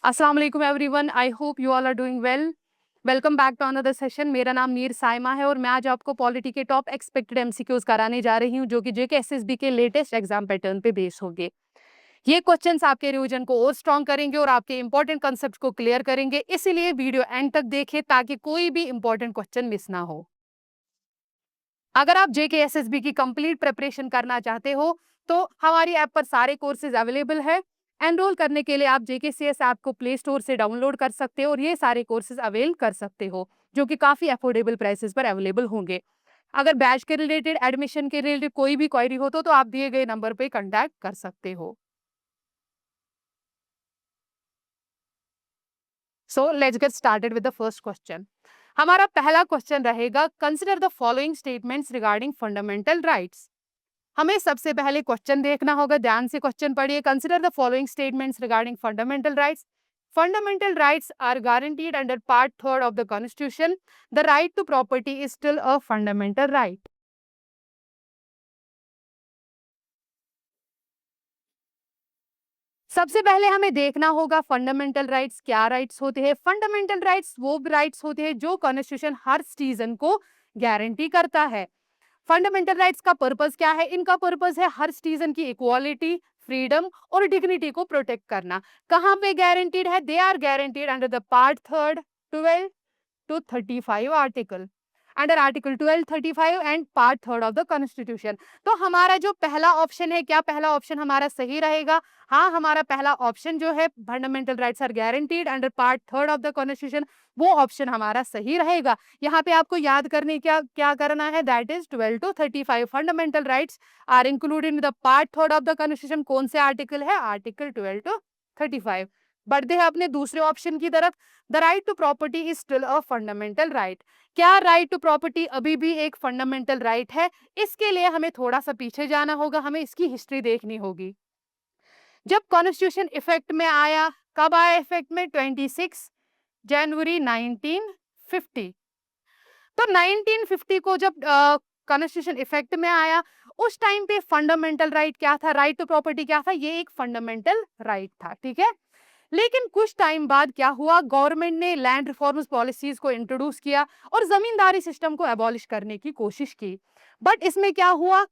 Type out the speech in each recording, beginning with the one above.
अस्सलाम वालेकुम everyone, I hope you all are doing well. Welcome back to another session. मेरा नाम मीर साइमा है और मैं आज आपको पॉलिटी के टॉप एक्सपेक्टेड एमसीक्यूज कराने जा रही हूं, जो कि जेके एसएसबी के लेटेस्ट एग्जाम पैटर्न पे बेस होंगे। ये क्वेश्चंस आपके रिवीजन को और स्ट्रॉन्ग करेंगे और आपके इंपॉर्टेंट कंसेप्ट को क्लियर करेंगे, इसीलिए वीडियो एंड तक देखें ताकि कोई भी इंपॉर्टेंट क्वेश्चन मिस ना हो। अगर आप जेके एसएसबी की कंप्लीट प्रिपरेशन करना चाहते हो तो हमारी ऐप पर सारे कोर्सेज अवेलेबल है। एनरोल करने के लिए आप जेकेसीएस ऐप को प्ले स्टोर से डाउनलोड कर सकते हो और ये सारे कोर्सेज अवेल कर सकते हो, जो कि काफी अफोर्डेबल प्राइसेस पर अवेलेबल होंगे। अगर बैच के रिलेटेड, एडमिशन के रिलेटेड कोई भी क्वेरी हो तो आप दिए गए नंबर पे कांटेक्ट कर सकते हो। So let's get started with the first question. हमारा पहला क्वेश्चन रहेगा, consider the following statements regarding fundamental rights. हमें सबसे पहले क्वेश्चन देखना होगा, ध्यान से क्वेश्चन पढ़िए। Consider the following statements regarding fundamental rights. Fundamental rights are guaranteed under part 3 of the constitution. The right to property is still a fundamental right. सबसे पहले हमें देखना होगा फंडामेंटल राइट्स क्या राइट्स होते हैं। फंडामेंटल राइट्स वो राइट्स होते हैं जो कॉन्स्टिट्यूशन हर सिटीजन को गारंटी करता है। फंडामेंटल राइट्स का पर्पस क्या है? इनका पर्पस है हर सिटीजन की इक्वालिटी, फ्रीडम और डिग्निटी को प्रोटेक्ट करना। कहां पे गारंटीड है? They are guaranteed under the part 3, 12 to 35 article, under article 12, 35 and part 3 of the constitution. तो हमारा जो पहला ऑप्शन है, क्या पहला ऑप्शन हमारा सही रहेगा? हाँ, हमारा पहला ऑप्शन जो है, fundamental rights are guaranteed under part 3 of the constitution, वो ऑप्शन हमारा सही रहेगा। यहाँ पे आपको याद करने क्या क्या करना है, that is 12 to 35 fundamental rights are included in the part 3 of the constitution. कौन से आर्टिकल है? Article 12 to 35। बढ़ते हैं अपने दूसरे ऑप्शन की तरफ। The right to property is still a fundamental right. क्या राइट टू प्रॉपर्टी अभी भी एक फंडामेंटल राइट है? इसके लिए हमें थोड़ा सा पीछे जाना होगा, हमें इसकी हिस्ट्री देखनी होगी। जब कॉन्स्टिट्यूशन इफेक्ट में आया, कब आया इफेक्ट में? 26 जनवरी 1950। तो 1950 को जब कॉन्स्टिट्यूशन इफेक्ट में आया, उस टाइम पे फंडामेंटल राइट क्या था? राइट टू प्रॉपर्टी क्या था? ये एक फंडामेंटल राइट था, ठीक है। लेकिन कुछ टाइम बाद क्या हुआ? गवर्नमेंट ने लैंड रिफॉर्म्स पॉलिसीज को इंट्रोड्यूस किया और जमींदारी सिस्टम को एबॉलिश करने की कोशिश की। बट इसमें क्या हुआ?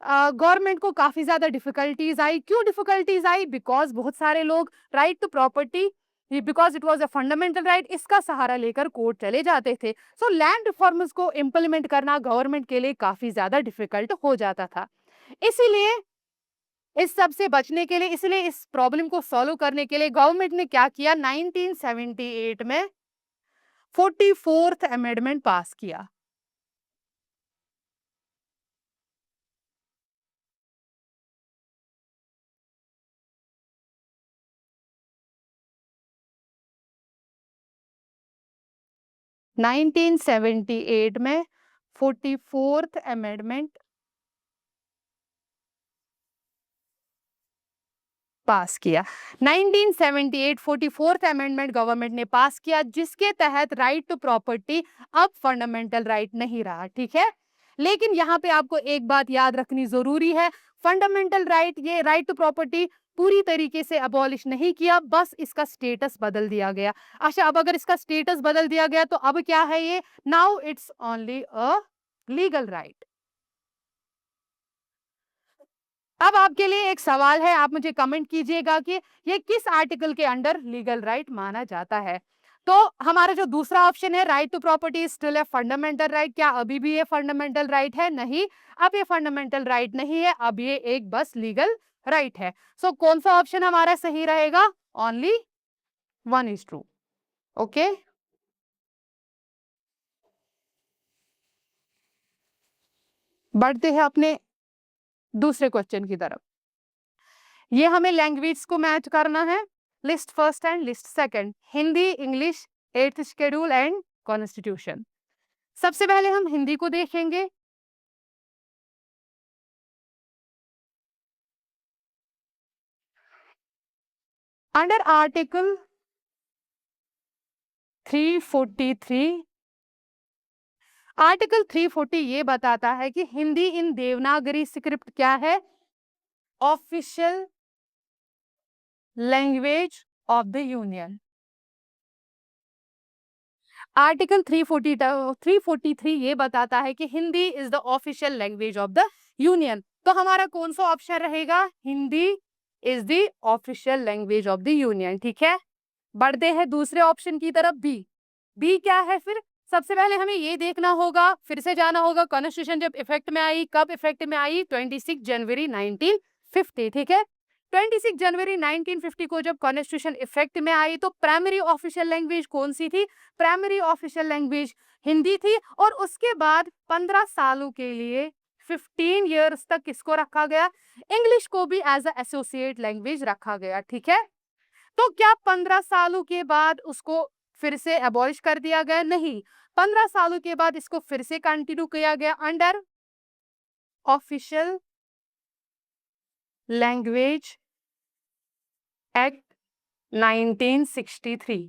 गवर्नमेंट को काफी ज्यादा डिफिकल्टीज आई। क्यों डिफिकल्टीज आई? बिकॉज बहुत सारे लोग right to property, because it was a fundamental right, इसका सहारा लेकर कोर्ट चले जाते थे। सो लैंड रिफॉर्म्स को इम्प्लीमेंट करना गवर्नमेंट के लिए काफी ज्यादा डिफिकल्ट हो जाता था। इसीलिए इस सब से बचने के लिए, इसलिए इस प्रॉब्लम को सॉल्व करने के लिए गवर्नमेंट ने क्या किया? 1978 में 44th अमेंडमेंट पास किया। नाइनटीन सेवेंटी एट में 44th अमेंडमेंट पास किया। 1978 44th अमेंडमेंट गवर्नमेंट ने पास किया, जिसके तहत राइट टू प्रॉपर्टी अब फंडामेंटल राइट नहीं रहा, ठीक है। लेकिन यहाँ पे आपको एक बात याद रखनी जरूरी है, फंडामेंटल राइट, ये राइट टू प्रॉपर्टी पूरी तरीके से अबॉलिश नहीं किया, बस इसका स्टेटस बदल दिया गया। अच्छा, अब अगर इसका स्टेटस बदल दिया गया तो अब क्या है ये? Now it's only a legal right. अब आपके लिए एक सवाल है, आप मुझे कमेंट कीजिएगा कि ये किस आर्टिकल के अंडर लीगल राइट माना जाता है। तो हमारा जो दूसरा ऑप्शन है, राइट टू प्रॉपर्टी स्टिल है फंडामेंटल राइट, क्या अभी भी ये फंडामेंटल राइट है? नहीं, अब ये फंडामेंटल राइट नहीं है, अब ये एक बस लीगल राइट है। सो कौन सा ऑप्शन हमारा सही रहेगा? Only one is true. Okay, बढ़ते हैं अपने दूसरे क्वेश्चन की तरफ। ये हमें लैंग्वेज को मैच करना है, list first and list second, Hindi, English, 8th schedule and constitution. सबसे पहले हम हिंदी को देखेंगे। अंडर आर्टिकल 343, आर्टिकल 340 ये बताता है कि हिंदी इन देवनागरी स्क्रिप्ट क्या है? Official language of the union. Article 343 ये बताता है कि Hindi is the official language of the union. तो हमारा कौन सा ऑप्शन रहेगा? Hindi is the official language of the union. ठीक है, बढ़ते हैं दूसरे ऑप्शन की तरफ। बी, बी क्या है फिर? सबसे पहले हमें ये देखना होगा, फिर से जाना होगा, कॉन्स्टिट्यूशन जब इफेक्ट में आई, कब इफेक्ट में आई? 26 जनवरी 1950। ठीक है, 26 जनवरी 1950 को जब कॉन्स्टिट्यूशन इफेक्ट में आई तो प्राइमरी ऑफिशियल लैंग्वेज कौन सी थी? प्राइमरी ऑफिशियल लैंग्वेज हिंदी थी। और उसके बाद 15 सालों के लिए 15 ईयर्स तक किसको रखा गया? इंग्लिश को भी एज अ एसोसिएट लैंग्वेज रखा गया। ठीक है, तो क्या 15 सालों के बाद उसको फिर से अबॉलिश कर दिया गया? नहीं, 15 सालों के बाद इसको फिर से कंटिन्यू किया गया under official language act 1963।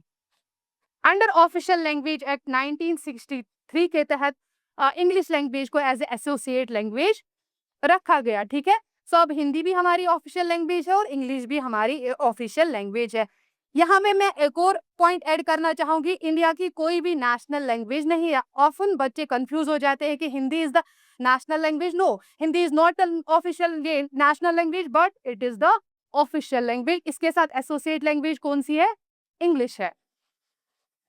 Under official language act 1963 के तहत इंग्लिश लैंग्वेज को एज ए एसोसिएट लैंग्वेज रखा गया। ठीक है, सो अब हिंदी भी हमारी ऑफिशियल लैंग्वेज है और इंग्लिश भी हमारी ऑफिशियल लैंग्वेज है। यहाँ में मैं एक और पॉइंट ऐड करना चाहूंगी, इंडिया की कोई भी नेशनल लैंग्वेज नहीं है। ऑफन बच्चे कंफ्यूज हो जाते हैं कि Hindi is the national language. No, Hindi is not the official national language but it is the official language. इसके साथ एसोसिएट लैंग्वेज कौन सी है? इंग्लिश है।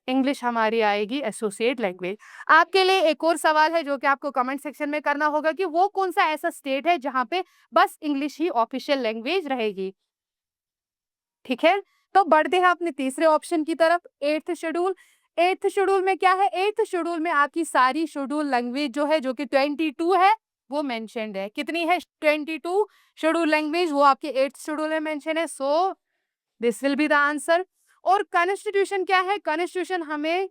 इंग्लिश हमारी आएगी एसोसिएट लैंग्वेज। आपके लिए एक और सवाल है जो कि आपको कमेंट सेक्शन में करना होगा कि वो कौन सा ऐसा स्टेट है जहां पे बस इंग्लिश ही ऑफिशियल लैंग्वेज रहेगी। ठीक है, तो बढ़ते हैं अपने तीसरे ऑप्शन की तरफ, एट्थ शेड्यूल। एट्थ शेड्यूल में क्या है? एट्थ शेड्यूल में आपकी सारी शेड्यूल लैंग्वेज जो है, जो कि 22 है, वो मेंशन्ड है। कितनी है? 22 शेड्यूल लैंग्वेज, वो आपके एट्थ शेड्यूल में मेंशन है। So this will be the answer. और कॉन्स्टिट्यूशन क्या है? कॉन्स्टिट्यूशन हमें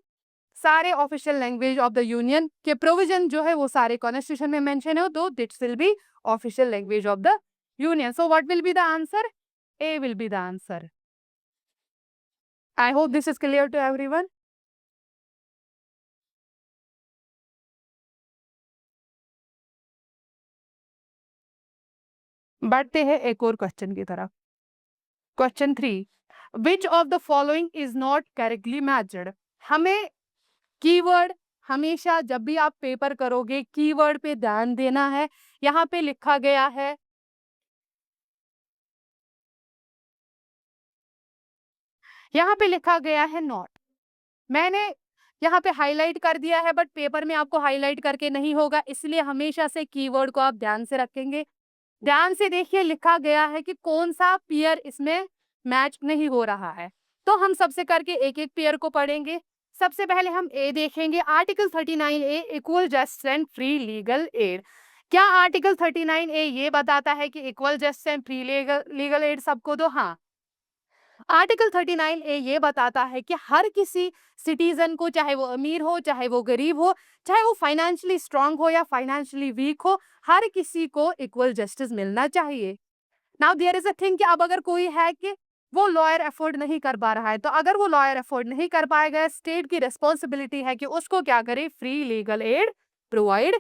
सारे official language of the union के प्रोविजन जो है वो सारे कॉन्स्टिट्यूशन में मेंशन है, तो this will be official language of the union. So what will be the answer? A will be the answer. I hope this is clear to everyone. बढ़ते हैं एक और क्वेश्चन की तरफ। Question 3, which of the following is not correctly matched? हमें keyword, हमेशा जब भी आप पेपर करोगे कीवर्ड पे ध्यान देना है। यहाँ पे लिखा गया है, यहाँ पे लिखा गया है नॉट। मैंने यहाँ पे हाईलाइट कर दिया है बट पेपर में आपको हाईलाइट करके नहीं होगा, इसलिए हमेशा से कीवर्ड को आप ध्यान से रखेंगे। ध्यान से देखिए, लिखा गया है कि कौन सा पेयर इसमें मैच नहीं हो रहा है। तो हम सबसे करके एक एक पेयर को पढ़ेंगे। सबसे पहले हम ए देखेंगे, article 39 A equal just and free legal aid. क्या आर्टिकल 39 ए ये बताता है कि equal just and free legal aid सबको दो? हाँ, आर्टिकल 39 ए ये बताता है कि हर किसी सिटीजन को, चाहे वो अमीर हो चाहे वो गरीब हो, चाहे वो फाइनेंशियली स्ट्रांग हो या फाइनेंशियली वीक हो, हर किसी को इक्वल जस्टिस मिलना चाहिए। Now there is a thing कि अब अगर कोई है कि वो लॉयर अफोर्ड नहीं कर पा रहा है, तो अगर वो लॉयर अफोर्ड नहीं कर पाएगा, स्टेट की रिस्पॉन्सिबिलिटी है कि उसको क्या करे? फ्री लीगल एड प्रोवाइड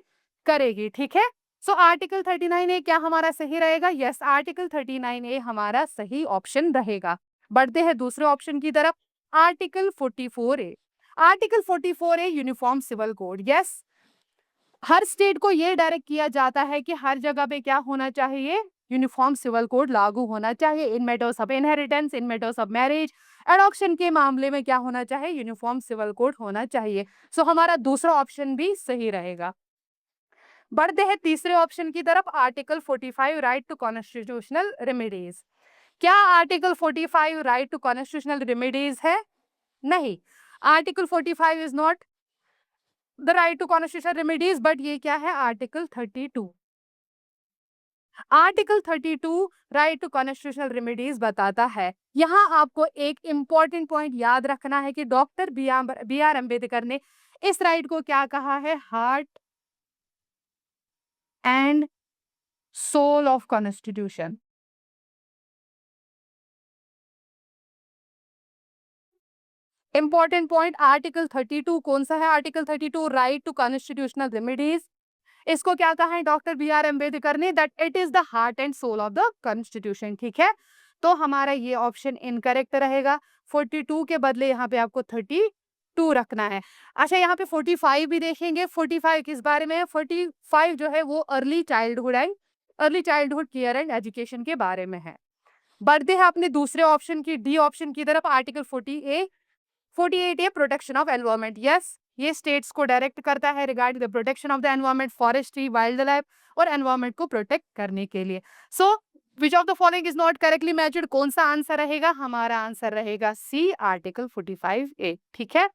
करेगी। ठीक है, सो आर्टिकल 39 ए क्या हमारा सही रहेगा? यस, आर्टिकल 39 ए हमारा सही ऑप्शन रहेगा। बढ़ते हैं दूसरे ऑप्शन की तरफ, article 44 A. Article 44 A uniform civil code. Yes, हर स्टेट को ये डायरेक्ट किया जाता है कि हर जगह पे क्या होना चाहिए? यूनिफॉर्म सिविल कोड लागू होना चाहिए। In matters of inheritance, in matters of marriage, adoption के मामले में क्या होना चाहिए? यूनिफॉर्म सिविल कोड होना चाहिए। सो हमारा दूसरा ऑप्शन भी सही रहेगा। बढ़ते हैं तीसरे ऑप्शन की तरफ, article 45 right to constitutional remedies. क्या article 45 right to constitutional remedies है? नहीं, article 45 is not the right to constitutional remedies, but ये क्या है? Article 32। Article 32 right to constitutional remedies बताता है। यहाँ आपको एक इंपॉर्टेंट पॉइंट याद रखना है कि डॉक्टर बी आर अम्बेडकर ने इस राइट को क्या कहा है? Heart and soul of constitution. Important point, article 32 कौन सा है? Article 32 right to constitutional remedies. इसको क्या कहा है डॉक्टर बी आर अम्बेडकर ने? That it is the heart and soul of the constitution. ठीक है, तो हमारा ये ऑप्शन इनकरेक्ट रहेगा। 42 के बदले यहाँ पे आपको 32 2 रखना है। अच्छा, यहाँ पे 45 भी देखेंगे। 45 किस बारे में है? 45 जो है वो early childhood care and education के बारे में है। बढ़ते हैं अपने दूसरे ऑप्शन की, डी ऑप्शन की तरफ। Article 48 A protection of environment. Yes, ये स्टेट्स को डायरेक्ट करता है regarding the protection of the environment, forestry, wildlife और एनवायरमेंट को प्रोटेक्ट करने के लिए। So which of the following is not correctly matched? कौन सा आंसर रहेगा? हमारा आंसर रहेगा सी, आर्टिकल 45 ए। ठीक है,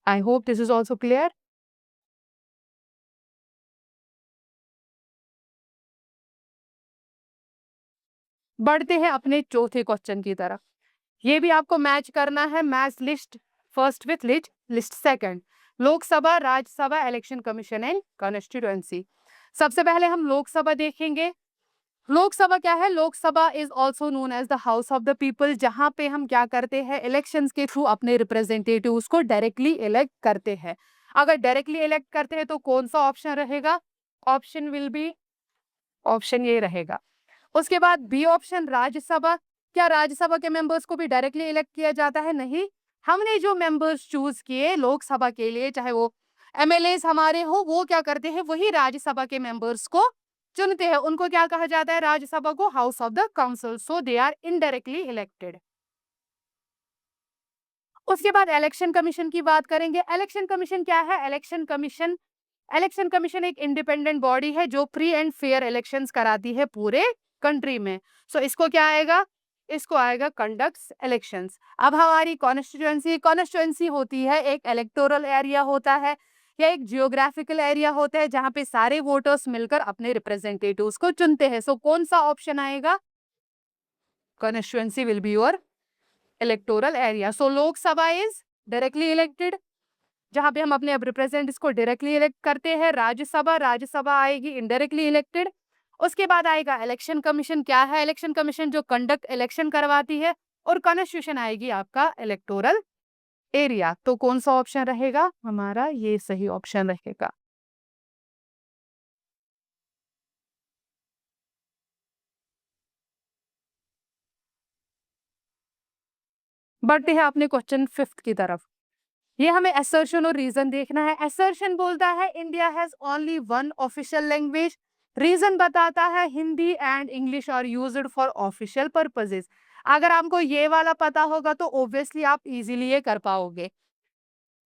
आई hope this is also clear. बढ़ते हैं अपने चौथे क्वेश्चन की तरफ। ये भी आपको मैच करना है, match list first with list second. Lok Sabha, Rajya Sabha, election commission and constituency. सबसे पहले हम लोकसभा देखेंगे। लोकसभा क्या है? Lok Sabha is also known as the house of the people, जहां पे हम क्या करते हैं, इलेक्शंस के थ्रू अपने रिप्रेजेंटेटिव्स को डायरेक्टली इलेक्ट करते हैं। अगर डायरेक्टली इलेक्ट करते हैं तो कौन सा ऑप्शन रहेगा? ऑप्शन विल बी, ऑप्शन ये रहेगा। उसके बाद बी ऑप्शन, राज्यसभा। क्या राज्यसभा के मेंबर्स को भी डायरेक्टली इलेक्ट किया जाता है? नहीं। हमने जो मेंबर्स चूज किए लोकसभा के लिए, चाहे वो एमएलए हमारे हो, वो क्या करते हैं, वही राज्यसभा के मेंबर्स को चुनते हैं। उनको क्या कहा जाता है? राज्यसभा को house of the council. So they are indirectly elected. उसके बाद इलेक्शन कमीशन की बात करेंगे। इलेक्शन कमीशन क्या है? इलेक्शन कमीशन एक इंडिपेंडेंट बॉडी है जो फ्री एंड फेयर इलेक्शंस कराती है पूरे कंट्री में। सो इसको क्या आएगा? इसको आएगा कंडक्ट्स इलेक्शंस। अब हमारी कॉन्स्टिट्यूएंसी होती है, एक इलेक्टोरल एरिया होता है या एक जियोग्राफिकल एरिया होता है जहां पे सारे वोटर्स मिलकर अपने रिप्रेजेंटेटिव्स को चुनते हैं। सो कौन सा ऑप्शन आएगा? Constituency will be your electoral area. So Lok Sabha is directly elected, जहां पे हम अपने रिप्रेजेंटेटिव्स को डायरेक्टली इलेक्ट करते हैं। राज्यसभा आएगी इनडायरेक्टली इलेक्टेड। उसके बाद आएगा इलेक्शन कमीशन। क्या है इलेक्शन कमीशन? जो कंडक्ट इलेक्शन करवाती है। और कॉन्स्टिट्यूशन आएगी आपका इलेक्टोरल एरिया। तो कौन सा ऑप्शन रहेगा? हमारा ये सही ऑप्शन रहेगा। बढ़ते हैं अपने क्वेश्चन 5 की तरफ। ये हमें असर्शन और रीजन देखना है। असर्शन बोलता है India has only one official language. Reason बताता है Hindi and English are used for official purposes. अगर आपको ये वाला पता होगा तो ऑब्वियसली आप इजीली ये कर पाओगे।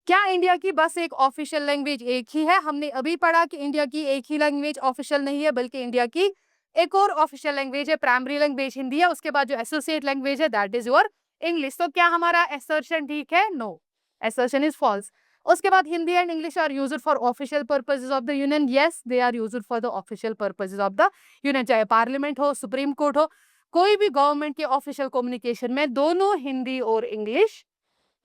क्या इंडिया की बस एक ऑफिशियल लैंग्वेज एक ही है? हमने अभी पढ़ा कि इंडिया की एक ही लैंग्वेज ऑफिशियल नहीं है, बल्कि इंडिया की एक और ऑफिशियल लैंग्वेज है। प्राइमरी लैंग्वेज हिंदी है, उसके बाद जो एसोसिएट लैंग्वेज है दैट इज योर इंग्लिश। तो क्या हमारा असर्शन ठीक है? No, assertion is false. उसके बाद Hindi and English are used for official purposes of the union. Yes, they are used for the official purposes of the union. चाहे parliament हो, supreme court हो, कोई भी गवर्नमेंट के ऑफिशियल कम्युनिकेशन में दोनों हिंदी और इंग्लिश,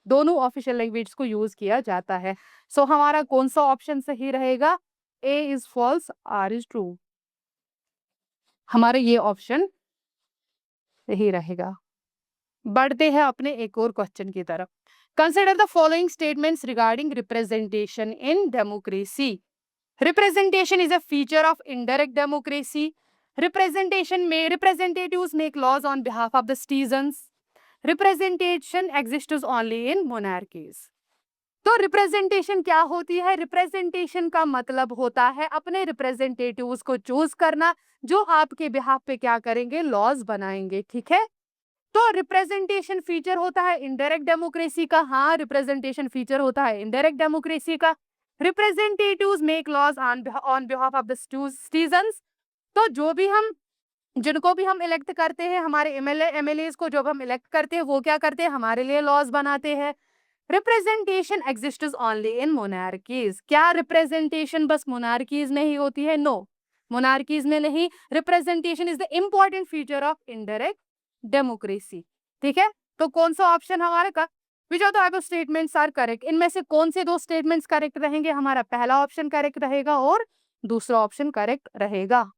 दोनों ऑफिशियल लैंग्वेज को यूज किया जाता है। सो हमारा कौन सा ऑप्शन सही रहेगा? A is false, R is true. हमारा ये ऑप्शन सही रहेगा। बढ़ते हैं अपने एक और क्वेश्चन की तरफ। Consider the following statements regarding representation in democracy. Representation is a feature of indirect democracy. Representatives make laws on behalf of the citizens. Representation exists only in monarchies. तो रिप्रेजेंटेशन क्या होती है? रिप्रेजेंटेशन का मतलब होता है अपने रिप्रेजेंटेटिव्स को चूज करना, जो आपके बिहाफ पे क्या करेंगे, लॉज बनाएंगे। ठीक है, तो रिप्रेजेंटेशन फीचर होता है इनडायरेक्ट डेमोक्रेसी का। हाँ, रिप्रेजेंटेशन फीचर होता है इनडायरेक्ट डेमोक्रेसी का। Representatives make laws on behalf of the citizens. तो जो भी हम, जिनको भी हम इलेक्ट करते हैं, हमारे एमएलए को जब हम इलेक्ट करते हैं, वो क्या करते हैं, हमारे लिए लॉज बनाते हैं। Representation exists only in monarchies. क्या रिप्रेजेंटेशन बस मोनार्कीज में ही होती है? नो, मोनार्कीज में नहीं। Representation is the important feature of indirect democracy. ठीक है, तो कौन सा ऑप्शन हमारे का, which of the above statements are correct? इनमें से कौन से दो स्टेटमेंट्स करेक्ट रहेंगे? हमारा पहला ऑप्शन करेक्ट रहेगा और दूसरा ऑप्शन करेक्ट रहेगा।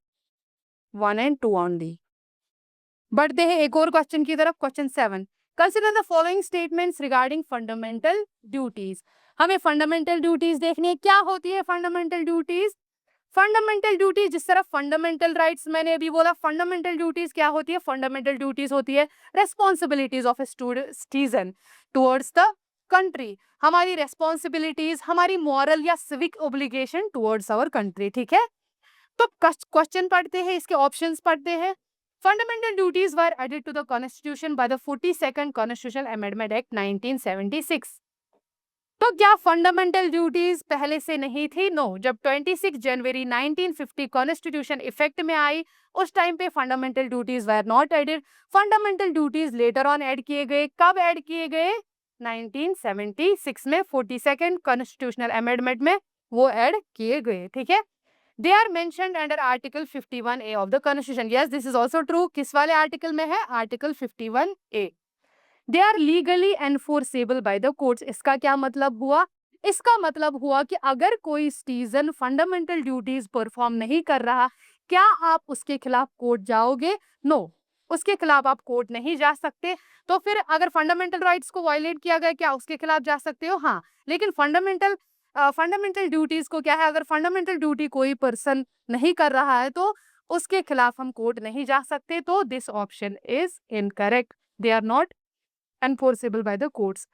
1 and 2 ओनली। बढ़ते हैं एक और क्वेश्चन की तरफ। Question 7, consider the following statements regarding fundamental duties. हमें फंडामेंटल ड्यूटीज देखनी है। क्या होती है फंडामेंटल ड्यूटीज? फंडामेंटल ड्यूटीज, जिस तरह फंडामेंटल राइट्स मैंने अभी बोला, फंडामेंटल ड्यूटीज क्या होती है? फंडामेंटल ड्यूटीज होती है responsibilities of a citizen towards the country, हमारी रेस्पॉन्सिबिलिटीज, हमारी मॉरल या civic obligation towards our country. ठीक है, तो क्वेश्चन पढ़ते हैं, इसके ऑप्शंस पढ़ते हैं। Fundamental duties were added to the constitution by the 42nd constitutional amendment act 1976। तो क्या फंडामेंटल ड्यूटीज पहले से नहीं थी? नो। जब 26 जनवरी 1950 कॉन्स्टिट्यूशन इफेक्ट में आई, उस टाइम पे fundamental duties were not added. Fundamental duties later on add किए गए। कब ऐड किए गए? 1976 में 42nd कॉन्स्टिट्यूशनल अमेंडमेंट में वो ऐड किए गए। ठीक है, they are mentioned under article 51A of the constitution. Yes, this is also true. किस वाले आर्टिकल में है? Article 51A। They are legally enforceable by the courts. इसका क्या मतलब हुआ? इसका मतलब हुआ कि अगर कोई सिटीजन फंडामेंटल ड्यूटीज परफॉर्म नहीं कर रहा, क्या आप उसके खिलाफ कोर्ट जाओगे? नो, उसके खिलाफ आप कोर्ट नहीं जा सकते। तो फिर अगर फंडामेंटल राइट्स को वायलेट किया गया, क्या उसके खिलाफ जा सकते हो? हाँ, लेकिन फंडामेंटल ड्यूटीज को क्या है, अगर फंडामेंटल ड्यूटी कोई पर्सन नहीं कर रहा है तो उसके खिलाफ हम कोर्ट नहीं जा सकते। तो this option is incorrect, they are not enforceable by the courts.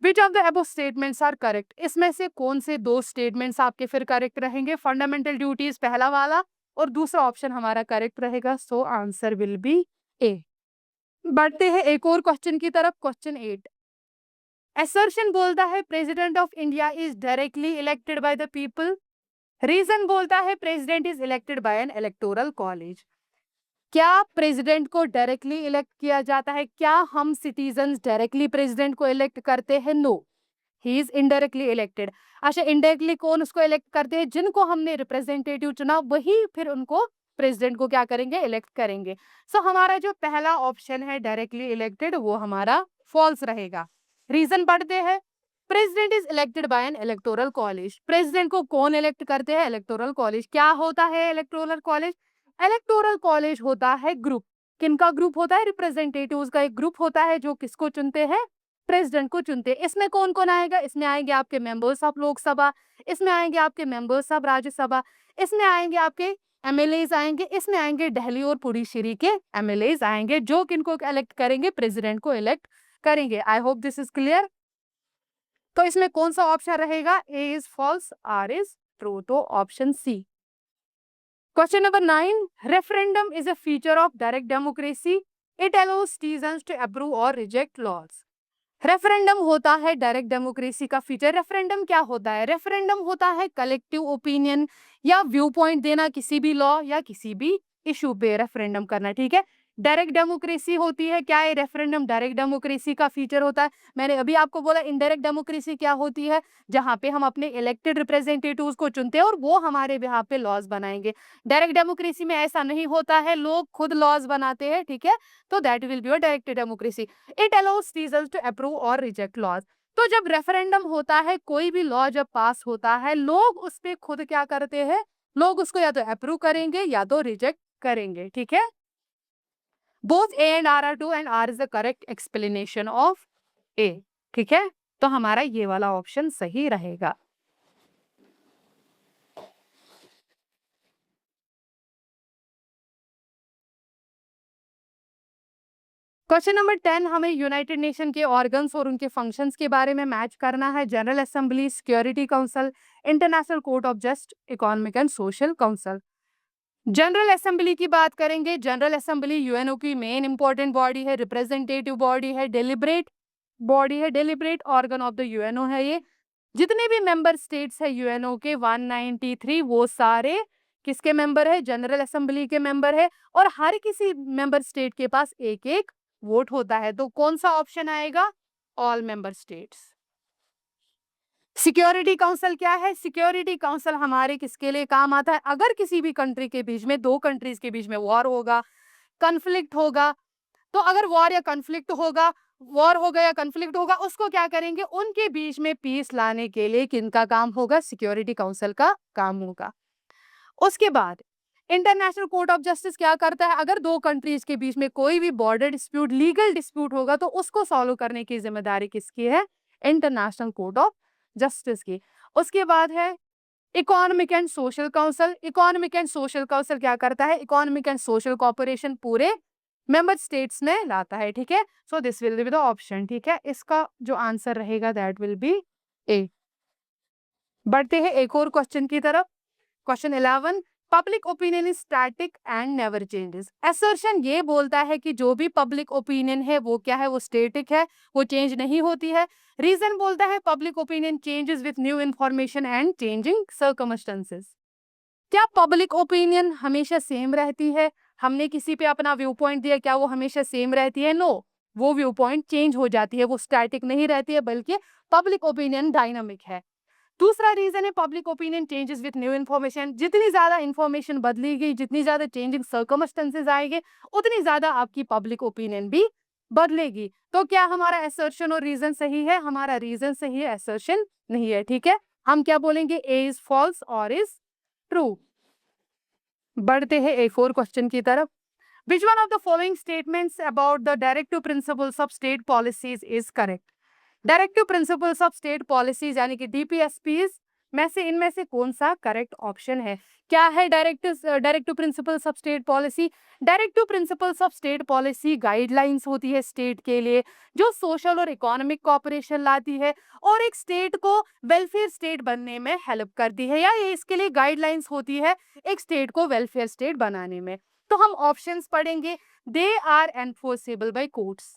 Which of the above statements are correct? इसमें से कौन से दो स्टेटमेंट्स आपके फिर करेक्ट रहेंगे? फंडामेंटल ड्यूटीज पहला वाला और दूसरा ऑप्शन हमारा करेक्ट रहेगा। सो आंसर विल बी ए। बढ़ते हैं एक और क्वेश्चन की तरफ, क्वेश्चन 8। असर्शन बोलता है president of India is directly elected by the people. Reason बोलता है president is elected by an electoral college. क्या प्रेसिडेंट को डायरेक्टली इलेक्ट किया जाता है? क्या हम सिटीजन्स डायरेक्टली प्रेसिडेंट को इलेक्ट करते हैं? No, he is indirectly elected. अच्छा, इनडायरेक्टली कौन उसको इलेक्ट करते हैं? जिनको हमने रिप्रेजेंटेटिव चुना वही फिर उनको प्रेसिडेंट को क्या करेंगे? इलेक्ट करेंगे। सो हमारा जो पहला ऑप्शन है डायरेक्टली इलेक्टेड, वो हमारा फॉल्स रहेगा। रीजन पढ़ते हैं। President is elected by an electoral college. President को कौन इलेक्ट करते हैं? Electoral college. क्या होता है इलेक्टोरल कॉलेज? इलेक्टोरल कॉलेज होता है ग्रुप। किनका ग्रुप होता है? रिप्रेजेंटेटिव्स का एक ग्रुप होता है जो किसको चुनते हैं? प्रेसिडेंट को चुनते हैं। इसमें कौन कौन आएगा? इसमें आएंगे आपके मेंबर्स ऑफ लोकसभा, इसमें आएंगे आपके मेंबर्स ऑफ राज्यसभा, इसमें आएंगे आपके एमएलएज आएंगे, इसमें आएंगे दिल्ली और पुडुचेरी के एमएलएज आएंगे, जो किनको इलेक्ट करेंगे? प्रेसिडेंट को इलेक्ट करेंगे। I hope this is clear. तो इसमें कौन सा ऑप्शन रहेगा? A is false, R is true. तो option C. Question number 9. Referendum is a feature of direct democracy. It allows citizens to approve or reject laws. Referendum होता है direct democracy का feature. Referendum क्या होता है? Referendum होता है collective opinion या व्यू पॉइंट देना किसी भी लॉ या किसी भी इशू पे रेफरेंडम करना। ठीक है, डायरेक्ट डेमोक्रेसी होती है। क्या है रेफरेंडम? डायरेक्ट डेमोक्रेसी का फीचर होता है। मैंने अभी आपको बोला इनडायरेक्ट डेमोक्रेसी क्या होती है? जहां पे हम अपने इलेक्टेड रिप्रेजेंटेटिव्स को चुनते हैं और वो हमारे बिहाफ पे लॉज बनाएंगे। डायरेक्ट डेमोक्रेसी में ऐसा नहीं होता है, लोग खुद लॉज बनाते हैं। ठीक है, तो that will be a direct democracy. It allows citizens to approve और रिजेक्ट लॉज। तो जब रेफरेंडम होता है, कोई भी लॉ जब पास होता है, लोग उस पे खुद क्या करते हैं? लोग उसको या तो अप्रूव करेंगे या तो रिजेक्ट करेंगे। ठीक है, both A and R true and R is the correct explanation of A. ठीक है, तो हमारा ये वाला ऑप्शन सही रहेगा। क्वेश्चन नंबर 10, हमें यूनाइटेड नेशन के ऑर्गन्स और उनके फंक्शंस के बारे में मैच करना है। General assembly, security council, international court of just, economic and social council. General assembly की बात करेंगे। जनरल असेंबली यूएनओ की मेन इंपॉर्टेंट बॉडी है, रिप्रेजेंटेटिव बॉडी है, डेलिब्रेट बॉडी है, deliberate organ of the UNO है ये। जितने भी मेंबर स्टेट्स है यूएनओ के 193, वो सारे किसके मेंबर है? जनरल असेंबली के मेंबर है। और हर किसी मेंबर स्टेट के पास एक एक वोट होता है। तो कौन सा ऑप्शन आएगा? All member states. Security council क्या है? सिक्योरिटी काउंसिल हमारे किसके लिए काम आता है? अगर किसी भी कंट्री के बीच में, दो कंट्रीज के बीच में वॉर होगा, कन्फ्लिक्ट होगा, तो अगर वॉर या कन्फ्लिक्ट होगा, वॉर होगा या कन्फ्लिक्ट होगा, उसको क्या करेंगे? उनके बीच में पीस लाने के लिए किनका काम होगा? सिक्योरिटी काउंसिल का काम होगा। उसके बाद इंटरनेशनल कोर्ट ऑफ जस्टिस क्या करता है? अगर दो कंट्रीज के बीच में कोई भी बॉर्डर डिस्प्यूट, लीगल डिस्प्यूट होगा, तो उसको सॉल्व करने की जिम्मेदारी किसकी है? इंटरनेशनल कोर्ट ऑफ जस्टिस की। उसके बाद है economic and social council. Economic and social council क्या करता है? इकोनॉमिक एंड सोशल कॉर्पोरेशन पूरे मेंबर स्टेट्स में लाता है, ठीक है। So this will be the option, ठीक है। इसका जो आंसर रहेगा दैट विल बी ए। बढ़ते हैं एक और क्वेश्चन की तरफ। Question 11, public opinion is static and never changes. Assertion ये बोलता है कि जो भी पब्लिक ओपिनियन है वो क्या है, वो स्टैटिक है, वो चेंज नहीं होती है। रीजन बोलता है public opinion changes with new information and changing circumstances. क्या पब्लिक ओपिनियन हमेशा सेम रहती है? हमने किसी पे अपना व्यू पॉइंट दिया, क्या वो हमेशा सेम रहती है? नो, वो व्यू पॉइंट चेंज हो जाती है, वो स्टैटिक नहीं रहती है, बल्कि पब्लिक ओपिनियन डायनामिक है। दूसरा रीजन है public opinion changes with new information. जितनी ज्यादा इन्फॉर्मेशन बदलेगी, जितनी ज्यादा चेंजिंग सर्कमस्टेंसेस आएंगे, उतनी ज्यादा आपकी पब्लिक ओपिनियन भी बदलेगी। तो क्या हमारा असर्शन और रीजन सही है? हमारा रीजन सही है, असर्शन नहीं है, ठीक है। हम क्या बोलेंगे, ए इज फॉल्स और इज ट्रू। बढ़ते हैं एक और क्वेश्चन की तरफ। Which one of the following statements about the directive principles of state policies is correct? Directive principles of state policies यानी कि डीपीएसपीज में से इनमें से कौन सा करेक्ट ऑप्शन है? क्या है directive principles of state policy? Directive principles of state policy guidelines होती है स्टेट के लिए, जो सोशल और इकोनॉमिक कोऑपरेशन लाती है और एक स्टेट को वेलफेयर स्टेट बनने में हेल्प करती है, या ये इसके लिए गाइडलाइंस होती है एक स्टेट को वेलफेयर स्टेट बनाने में। तो हम ऑप्शंस पढ़ेंगे। They are enforceable by courts.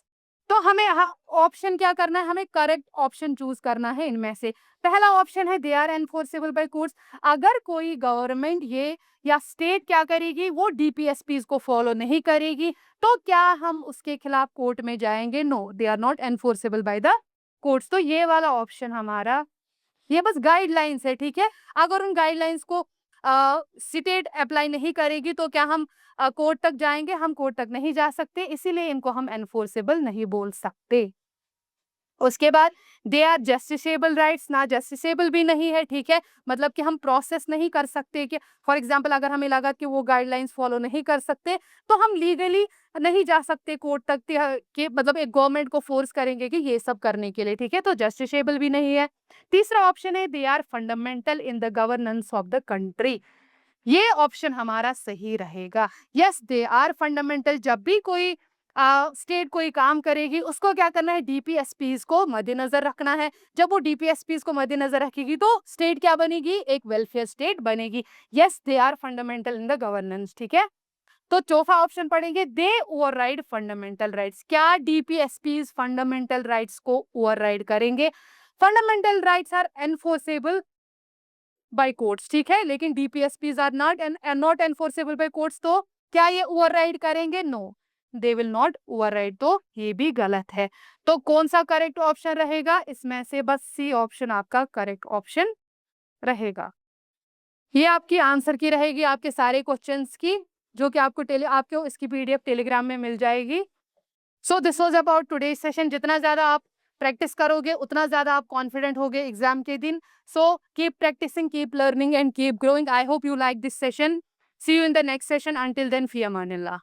तो हमें ऑप्शन क्या करना है, हमें करेक्ट ऑप्शन चूज करना है इनमें से। पहला ऑप्शन है they are enforceable by courts. अगर कोई गवर्नमेंट ये या स्टेट क्या करेगी, वो डीपीएसपीज को फॉलो नहीं करेगी, तो क्या हम उसके खिलाफ कोर्ट में जाएंगे? No, they are not enforceable by the courts. तो ये वाला ऑप्शन हमारा, ये बस गाइडलाइंस है, ठीक है। अगर उन गाइडलाइंस को स्टेट अप्लाई नहीं करेगी तो क्या हम कोर्ट तक जाएंगे? हम कोर्ट तक नहीं जा सकते, इसीलिए इनको हम एनफोर्सेबल नहीं बोल सकते। उसके बाद दे आर जस्टिसेबल राइट्स, ना जस्टिसेबल भी नहीं है, ठीक है। मतलब कि हम प्रोसेस नहीं कर सकते कि फॉर एग्जांपल अगर हमें लगा कि वो गाइडलाइंस फॉलो नहीं कर सकते, तो हम लीगली नहीं जा सकते कोर्ट तक कि मतलब एक गवर्नमेंट को फोर्स करेंगे कि ये सब करने के लिए, ठीक है। तो जस्टिसेबल भी नहीं है। तीसरा ऑप्शन है they are fundamental in the governance of the country. ये ऑप्शन हमारा सही रहेगा। Yes, they are fundamental. जब भी कोई स्टेट कोई काम करेगी, उसको क्या करना है, डीपीएसपीज को मद्देनजर रखना है। जब वो डीपीएसपीज को मद्देनजर रखेगी तो स्टेट क्या बनेगी, एक वेलफेयर स्टेट बनेगी। Yes, they are fundamental in the governance, ठीक है। तो चौथा ऑप्शन पढ़ेंगे, दे ओवरराइड फंडामेंटल राइट्स। क्या डीपीएसपीज फंडामेंटल राइट्स को ओवरराइड करेंगे? Fundamental rights are enforceable by courts, ठीक है, लेकिन DPSPs are not enforceable by courts. तो क्या ये ओवरराइड करेंगे? No, they will not override. तो ये भी गलत है। तो कौन सा करेक्ट ऑप्शन रहेगा इसमें से? बस सी ऑप्शन आपका करेक्ट ऑप्शन रहेगा। ये आपकी आंसर की रहेगी आपके सारे क्वेश्चंस की, जो कि आपको इसकी पीडीएफ टेलीग्राम में मिल जाएगी। So this was about today session. जितना ज्यादा आप प्रैक्टिस करोगे उतना ज्यादा आप कॉन्फिडेंट होगे एग्जाम के दिन। So keep practising, keep learning and keep growing. I hope you like this session. See you in the next session. Until then, फी अमानिल्लाह।